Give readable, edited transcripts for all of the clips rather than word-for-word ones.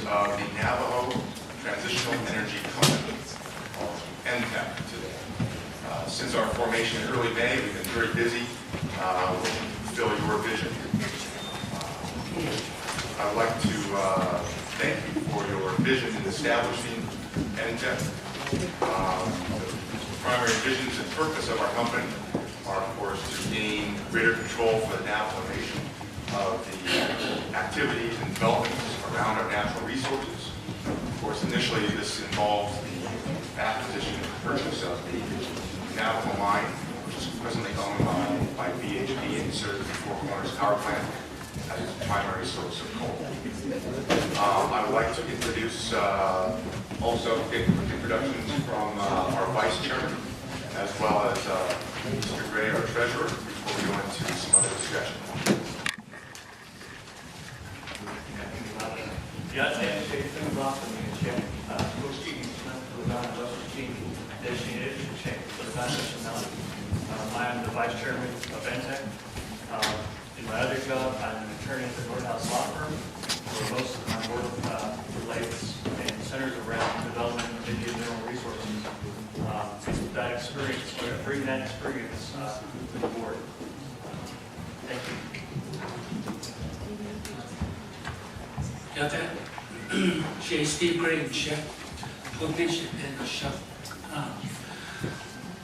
of the Navajo Transitional Energy Company, called NTEC, today. Since our formation in early May, we've been very busy looking to fulfill your vision. I would like to thank you for your vision in establishing NTEC. The primary visions and purpose of our company are, of course, to gain greater control for the Navajo Nation of the activities and developments around our natural resources. Of course, initially this involves the acquisition and purchase of the Navajo mine, which is presently owned by BHP and serves the Four Corners Power Plant as its primary source of coal. I would like to introduce also introductions from our Vice Chairman, as well as Mr. Gray, our Treasurer, before we go into some other discussion. I am the Vice Chairman of NTEC. In my other job, I'm an attorney at the Northhouse Law Firm, where most of my work relates and centers around development of Indian mineral resources. That experience, I'm going to bring that experience to the board. Thank you. 여태 Steve Gray Chef, Commission and Chef,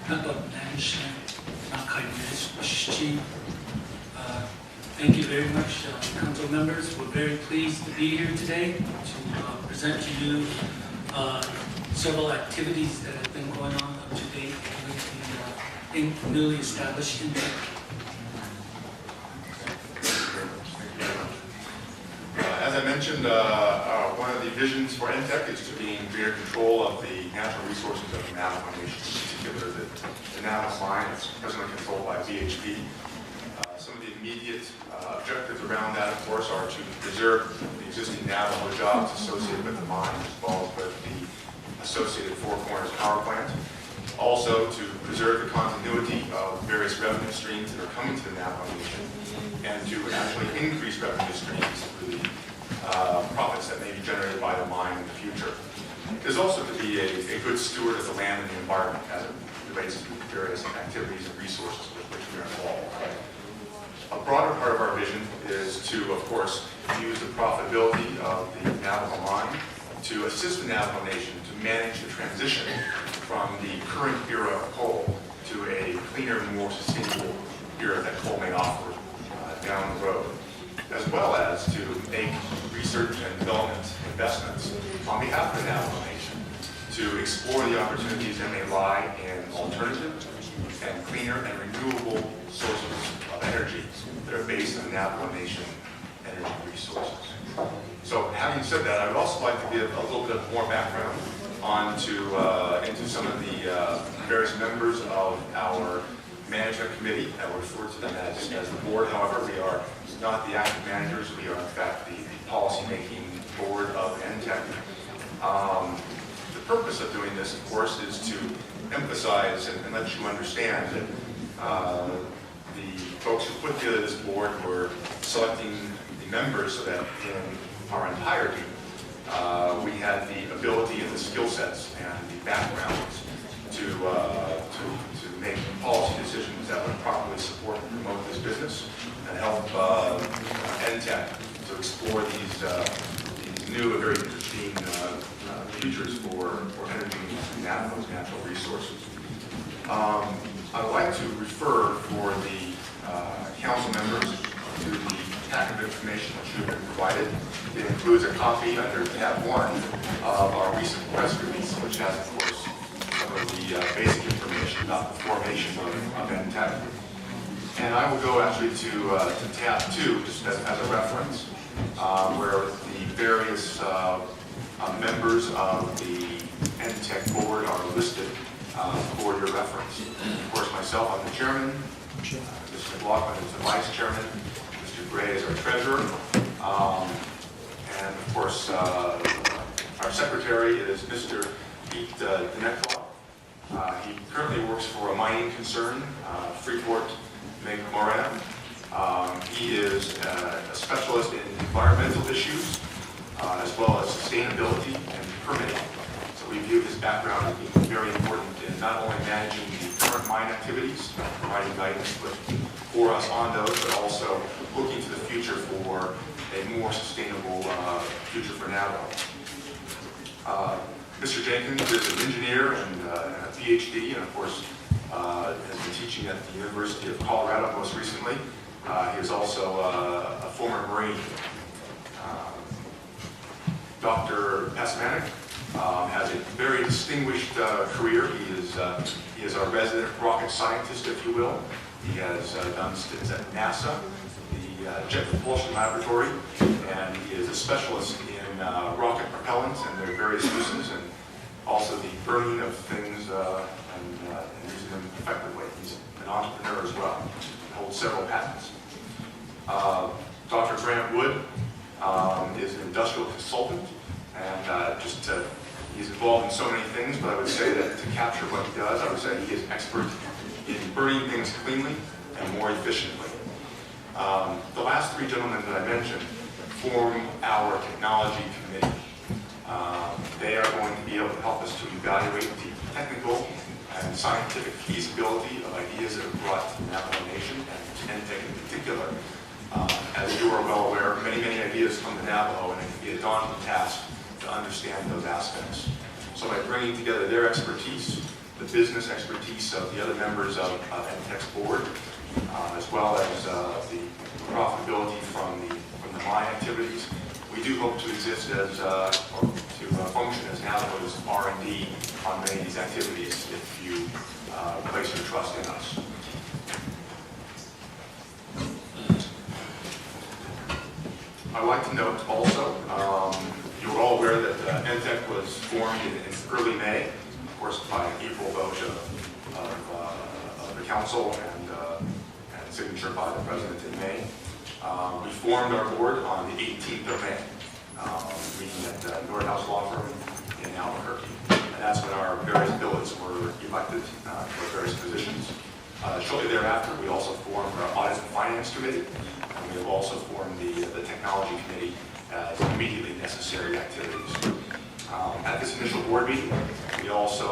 Member Management, thank you very much, council members. We're very pleased to be here today to present to you several activities that have been going on up to date with the newly established NTEC. As I mentioned, one of the visions for NTEC is to gain greater control of the natural resources of the Navajo Nation, in particular the Navajo mine is presently controlled by BHP. Some of the immediate objectives around that, of course, are to preserve the existing Navajo jobs associated with the mine, as well as with the associated Four Corners Power Plant. Also, to preserve the continuity of various revenue streams that are coming to the Navajo Nation, and to actually increase revenue streams through the profits that may be generated by the mine in the future. There's also to be a good steward of the land and the environment as it relates to various activities and resources with which we are involved. A broader part of our vision is to, of course, use the profitability of the Navajo mine to assist the Navajo Nation to manage the transition from the current era of coal to a cleaner, more sustainable era that coal may offer down the road, as well as to make research and development investments on behalf of the Navajo Nation to explore the opportunities that may lie in alternative and cleaner and renewable sources of energy that are based on Navajo Nation energy resources. So having said that, I would also like to give a little bit more background into some of the various members of our management committee. I will refer to them as the board. However, we are not the active managers. We are, in fact, the policy-making board of NTEC. The purpose of doing this, of course, is to emphasize and let you understand that the folks who put together this board were selecting the members so that in our entirety, we had the ability and the skill sets and the backgrounds to make policy decisions that would properly support and promote this business and help NTEC to explore these new and very interesting futures for energy and Navajo's natural resources. I would like to refer for the council members to the packet of information which you have been provided. It includes a copy under tab 1 of our recent press release, which has, of course, some of the basic information about the formation of NTEC. And I will go actually to tab 2, just as a reference, where the various members of the NTEC board are listed for your reference. Of course, myself, I'm the chairman. Mr. McLaughlin is the vice chairman. Mr. Gray is our treasurer. And of course, our secretary is Mr. Pete Denetla. He currently works for a mining concern, Freeport McMoran. He is a specialist in environmental issues, as well as sustainability and permitting. So we view his background as being very important in not only managing the current mine activities, providing guidance for us on those, but also looking to the future for a more sustainable future for Navajo. Mr. Jenkins is an engineer and a PhD, and of course has been teaching at the University of Colorado most recently. He is also a former Marine. Dr. Pasamanik has a very distinguished career. He is our resident rocket scientist, if you will. He has done stints at NASA, the Jet Propulsion Laboratory, and he is a specialist in rocket propellants and their various uses, and also the burning of things and using them effectively. He's an entrepreneur as well. He holds several patents. Dr. Grant Wood is an industrial consultant, and he's involved in so many things, but I would say that to capture what he does, I would say he is expert in burning things cleanly and more efficiently. The last three gentlemen that I mentioned form our technology committee. They are going to be able to help us to evaluate the technical and scientific feasibility of ideas that are brought to the Navajo Nation, and NTEC in particular. As you are well aware, many ideas come to Navajo, and it can be a daunting task to understand those aspects. So by bringing together their expertise, the business expertise of the other members of NTEC's board, as well as the profitability from the mine activities, we do hope to exist as, or to function as Navajo's R&D on many of these activities if you place your trust in us. I'd like to note also, you're all aware that NTEC was formed in early May, of course by April vote of the council and signature by the president in May. We formed our board on the 18th of May, meeting at Nordhaus Law Firm in Albuquerque. And that's when our various billets were elected for various positions. Shortly thereafter, we also formed our Audit and Finance Committee, and we have also formed the Technology Committee as immediately necessary activities. At this initial board meeting, we also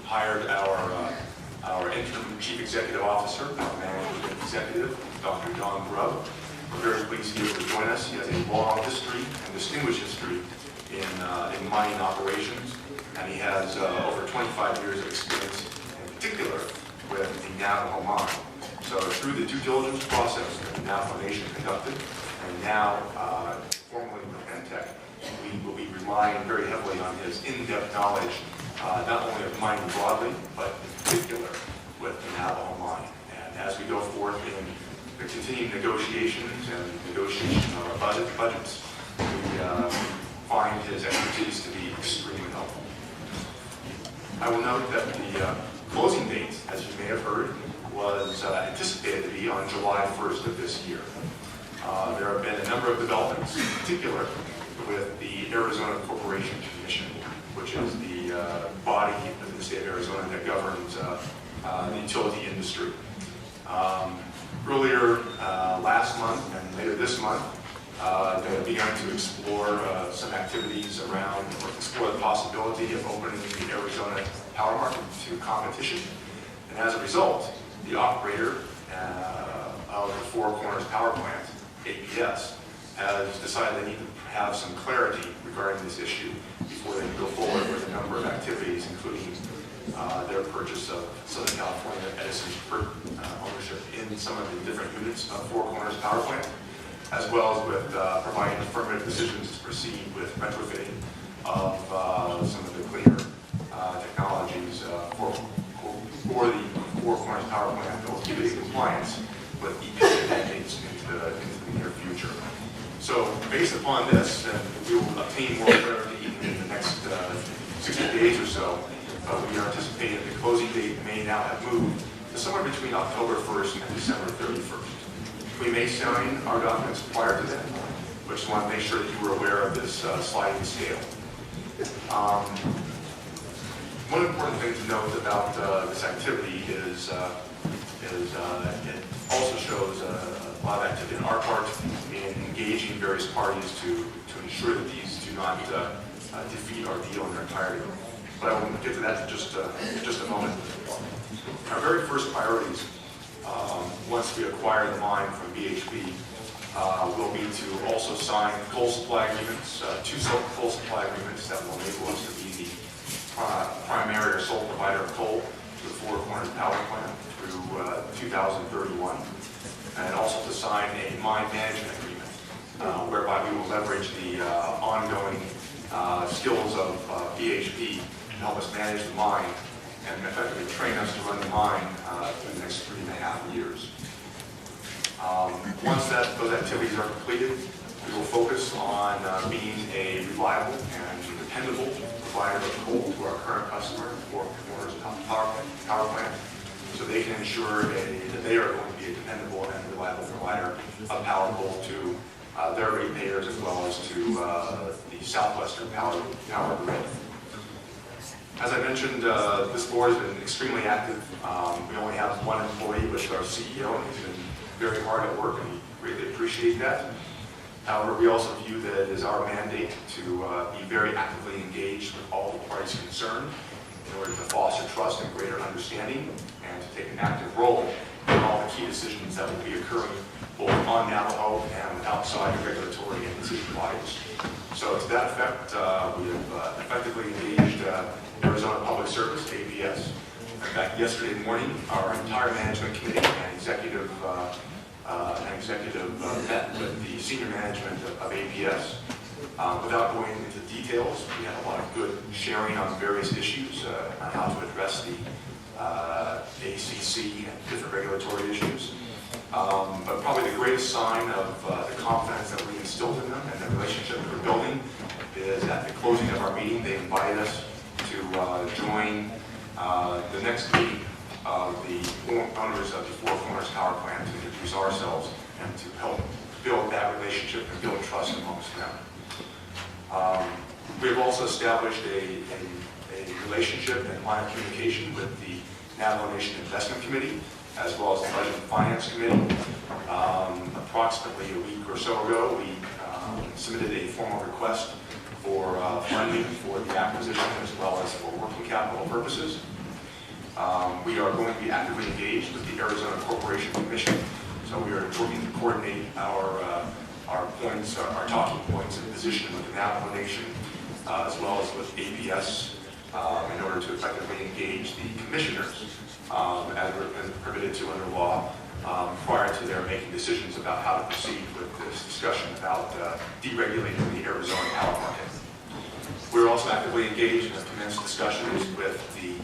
hired our interim Chief Executive Officer, our Managing Executive, Dr. John Grubb. We're very pleased he was able to join us. He has a long history and distinguished history in mining operations, and he has over 25 years of experience, in particular with the Navajo mine. So through the due diligence process that the Navajo Nation conducted, and now formally with NTEC, we will be relying very heavily on his in-depth knowledge, not only of mining broadly, but in particular with the Navajo mine. And as we go forth in the continued negotiations and negotiation of our budgets, we find his expertise to be extremely helpful. I will note that the closing date, as you may have heard, was anticipated to be on July 1st of this year. There have been a number of developments, in particular with the Arizona Corporation Commission, which is the body within the state of Arizona that governs the utility industry. Earlier last month and later this month, they have begun to explore some activities around, or explore the possibility of opening the Arizona power market to competition. And as a result, the operator of the Four Corners Power Plant, APS, has decided they need to have some clarity regarding this issue before they can go forward with a number of activities, including their purchase of Southern California Edison's ownership in some of the different units of Four Corners Power Plant, as well as with providing affirmative decisions to proceed with retrofitting of some of the cleaner technologies for the Four Corners Power Plant that will keep it in compliance with EPA mandates into the near future. So based upon this, and we will obtain more clarity in the next 60 days or so, we are anticipating that the closing date may now have moved to somewhere between October 1st and December 31st. We may sign our documents prior to that. We just want to make sure that you were aware of this sliding scale. One important thing to note about this activity is it also shows a lot of activity on our part in in engaging various parties to ensure that these do not defeat our deal in their entirety. But I will get to that in just a moment. Our very first priorities, once we acquire the mine from BHP, will be to also sign coal supply agreements, two coal supply agreements that will enable us to be the primary or sole provider of coal to the Four Corners Power Plant through 2031, and also to sign a mine management agreement, whereby we will leverage the ongoing skills of BHP to help us manage the mine and effectively train us to run the mine for the next 3.5 years. Once those activities are completed, we will focus on being a reliable and dependable provider of coal to our current customer, Four Corners Power Plant, so they can ensure that they are going to be a dependable and reliable provider of power coal to their ratepayers as well as to the Southwestern Power Grid. As I mentioned, this board has been extremely active. We only have one employee, which is our CEO, and he's been very hard at work, and we greatly appreciate that. However, we also view that it is our mandate to be very actively engaged with all the parties concerned in order to foster trust and greater understanding, and to take an active role in all the key decisions that will be occurring both on Navajo and outside the regulatory and decision bodies. So to that effect, we have effectively engaged Arizona Public Service, APS. In fact, yesterday morning, our entire management committee and executive met with the senior management of APS. Without going into details, we had a lot of good sharing on various issues on how to address the ACC and different regulatory issues. But probably the greatest sign of the confidence that we instilled in them and the relationship that we're building is at the closing of our meeting, they invited us to join the next meeting of the owners of the Four Corners Power Plant to introduce ourselves and to help build that relationship and build trust amongst them. We have also established a relationship and line of communication with the Navajo Nation Investment Committee, as well as the Budget and Finance Committee. Approximately a week or so ago, we submitted a formal request for funding for the acquisition as well as for working capital purposes. We are going to be actively engaged with the Arizona Corporation Commission, so we are working to coordinate our points, our talking points and position with the Navajo Nation, as well as with APS, in order to effectively engage the commissioners, as we're permitted to under law, prior to their making decisions about how to proceed with this discussion about deregulating the Arizona power market. We're also actively engaged and have commenced discussions with the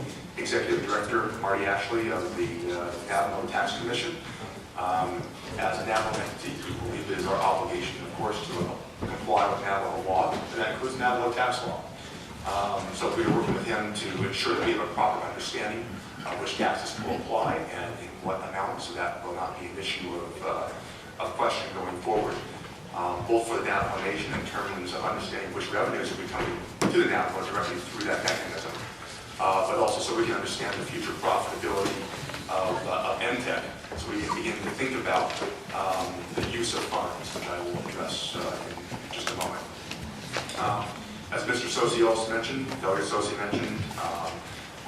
Executive Director, Marty Ashley, of the Navajo Tax Commission. As a Navajo entity, we believe it is our obligation, of course, to comply with Navajo law, and that includes Navajo tax law. So we are working with him to ensure that we have a proper understanding of which taxes will apply and in what amount, so that will not be an issue of question going forward, both for the Navajo Nation in terms of understanding which revenues will be coming to the Navajo directly through that mechanism, but also so we can understand the future profitability of NTEC, so we can begin to think about the use of funds, which I will address in just a moment. As Mr. Sosi also mentioned, Delegate Sosi mentioned,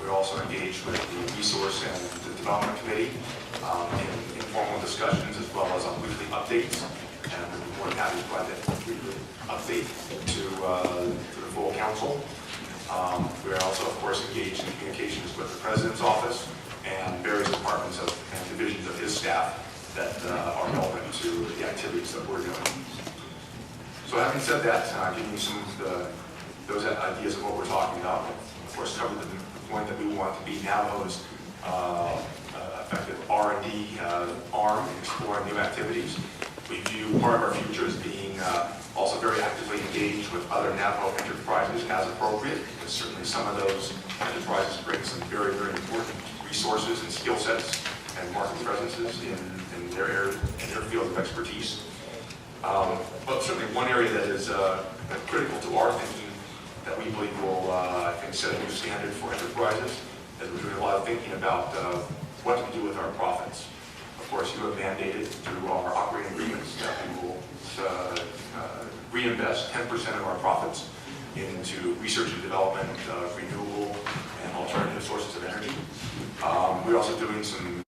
we're also engaged with the Resource and the Development Committee in informal discussions as well as on weekly updates, and we're more than happy to provide that weekly update to the full council. We are also, of course, engaged in communications with the President's office and various departments and divisions of his staff that are relevant to the activities that we're doing. So having said that, giving you some of those ideas of what we're talking about, of course, covered the point that we want to be Navajo's effective R&D arm in exploring new activities. We view part of our future as being also very actively engaged with other Navajo enterprises as appropriate, because certainly some of those enterprises bring some very, very important resources and skill sets and market presences in their area, in their field of expertise. But certainly one area that is critical to our thinking that we believe will, I think, set a new standard for enterprises is we're doing a lot of thinking about what do we do with our profits. Of course, you have mandated through our operating agreements that we will reinvest 10% of our profits into research and development of renewable and alternative sources of energy. We're also doing some